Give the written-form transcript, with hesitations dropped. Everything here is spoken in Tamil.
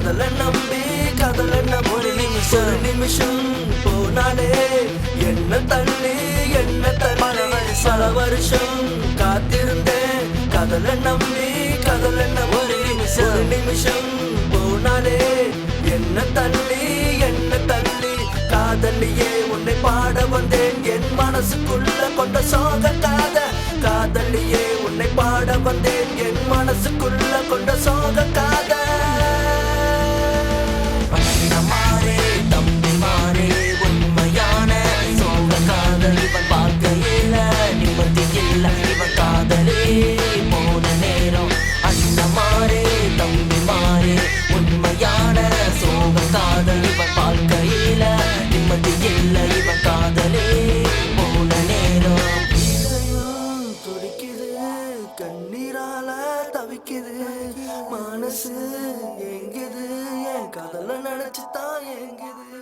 காதல நம்பி காதல ஒரு நிமிஷம் போனாலே என்ன தள்ளி பல வருஷம் காத்திருந்தேன் காதல நம்பி காதல ஒரு நிமிஷம் போனாலே என்ன தள்ளி காதலியே உன்னை பாட வந்தேன் என் மனசுக்குள்ள கொண்ட சோக காதலியே உன்னை பாட வந்தேன் என் மனசுக்குள்ள கொண்ட சோக மாறே தம்பி மாறே உண்மையான சோக காதல் இவன் பார்க்கையில நிம்மதி இல்ல இவன் காதலே போன நேரம் அண்ணன் மாறே தம்பி மாறே உண்மையான சோக காதல் இவன் பார்க்கையில நிம்மதி இல்ல இவன் காதலே போன நேரம் துடிக்குது கண்ணீரால தவிக்குது மனசு எங்குது என் காதல நினைச்சுதான் எங்குது